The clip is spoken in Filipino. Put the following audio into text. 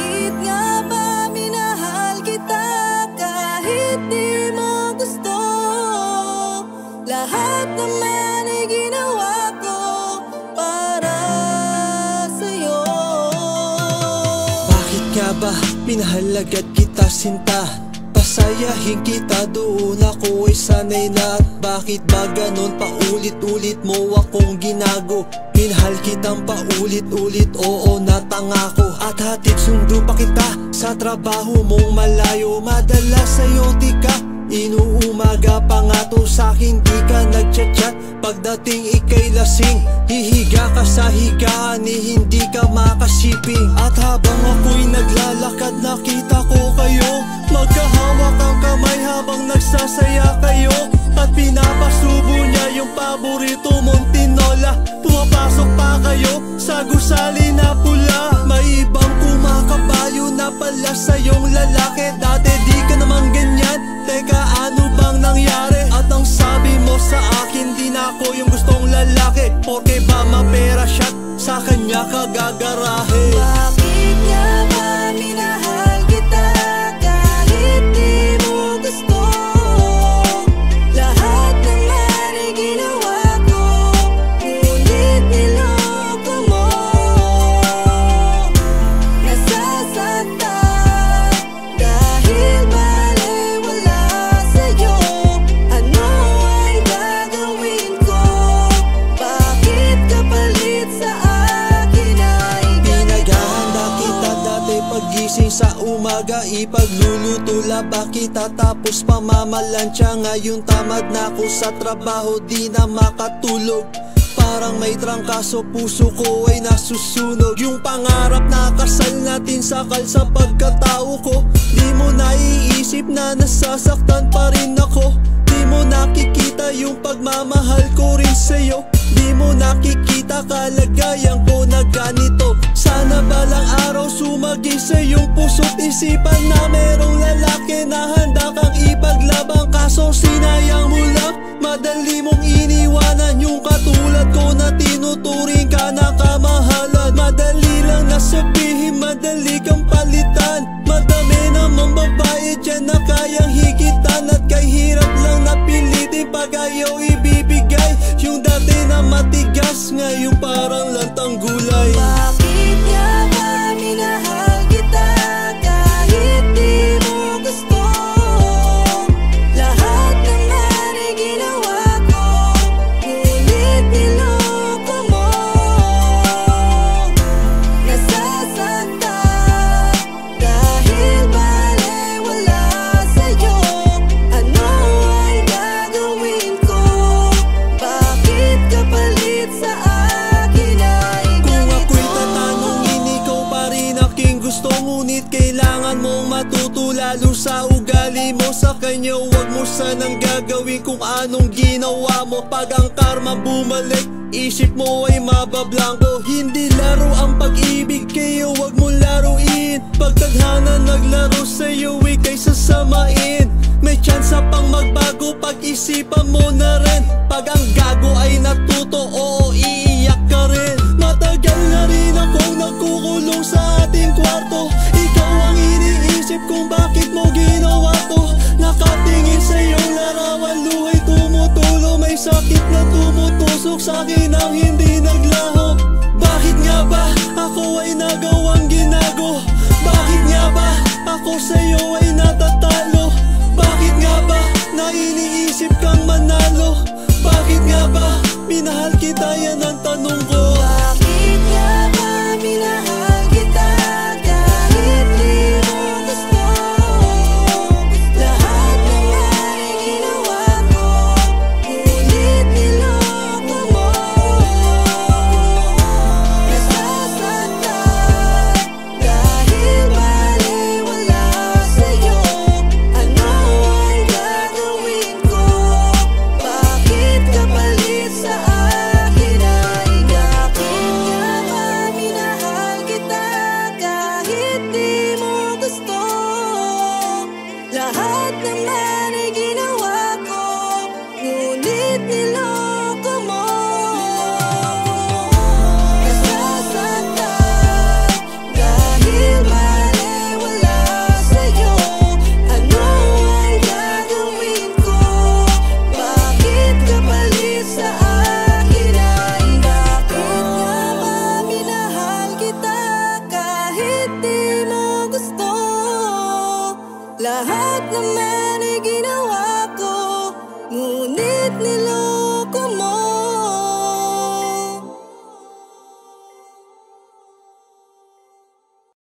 Bakit nga ba minahal kita kahit di mo gusto? Lahat naman ay ginawa ko para sa'yo. Bakit nga ba minahal agad kita sinta? Pasayahin kita doon ako ay sanay na. At bakit ba ganon paulit-ulit mo akong ginago? Minahal kitang paulit-ulit, oo natangako. At hatid sundo pa kita sa trabaho mong malayo. Madalas sa'yo di ka inuumaga pa nga to sa'kin, di ka nagchat-chat. Pagdating ika'y lasing, hihiga ka sa higaan, hindi ka makasiping. At habang ako'y naglalakad nakita ko kayo, magkahawak ang kamay habang nagsasaya kayo. At pinapasubo niya yung paborito mong tinola. Pumapasok pa kayo sa gusali na pula. May ibang kumakabayo na pala sa iyong lalaki. Dati di ka naman ganyan, teka ano bang nangyari? At ang sabi mo sa akin, di na ako yung gustong lalaki. Porke ba mapera siya, sa kanya ka gagarahe. Bakit nga ba minahal kita kahit di mo gusto? Lahat naman ay ginawa ko, ngunit niloko mo. Nasasaktan dahil baliwala sa'yo. Ano ang gagawin ko? Bakit kapalit sa akin ay Pinaghahanda kita dati pagising sa umaga, ipagluluto laba kita tapos pamamalansya. Ngayon tamad na ako sa trabaho, di na makatulog. Parang may trangkaso, puso ko ay nasusunog. Yung pangarap na kasal natin sakal sa pagkatao ko. Di mo naiisip na nasasaktan pa rin ako. Di mo nakikita yung pagmamahal ko rin sa'yo. Di mo nakikita kalagayan ko na ganito. Sana balang araw sumagi sa iyong puso't isipan na merong lalaki na handa kang ipaglabang. Kaso sinayang mo lang, madali mong iniwanan yung katulad ko na tinuturing ka na kamahalan. Madali lang nasabihin, madali kang palitan. Madami namang babae dyan na kayang higitan. At kay hirap lang napilitin pag ayaw ibibigay. Yung dati na matigas, ngayon parang lantang gulay. Bakit nga ba minahal kita kahit di mo gusto? Lahat naman ay ginawa ko, ngunit niloko mo. Nasasaktan dahil baliwala sa'yo. Ano ang gagawin ko? Bakit kapalit sa akin ay Kung ako'y tatanungin, ikaw pa rin aking gusto. Ngunit kailangan mong matuto lalo sa ugali mo. Sa kanya huwag mo sanang gagawin kung anong ginawa mo. Pag ang karma bumalik, isip mo ay mabablangko. Hindi laro ang pag-ibig, kaya huwag mo laruin. Pag tadhana naglaro sa'yo, ika'y sasamain. May tsansa pang magbago, pag-isipan mo na rin. Pag ang gago ay natuto, oo iiyak ka rin. Matagal na rin akong nagkukulong sa ating kwarto. Ikaw ang iniisip kung bakit mo ginawa to. Nakatingin sa iyong larawan, luhay tumutulo. May sakit na tumutusok sa'kin ang hindi naglaho. Bakit nga ba ako ay nagawang ginago? Bakit nga ba ako sa'yo ay natatalo? Bakit nga ba na iniisip kang manalo? Bakit nga ba minahal kita, yan ang tanong ko. Bakit nga ba minahal kita kahit di mo gusto? Lahat naman ay ginawa ko, ngunit niloko mo. Nasasaktan dahil baliwala sa'yo. Ano ang gagawin ko? Bakit kapalit sa akin ay bakit nga ba minahal kita kahit di mo gusto? Lahat naman ay ginawa ko, ngunit niloko mo. Nasasaktan dahil baliwala naman ay ginawa ko, ngunit niloko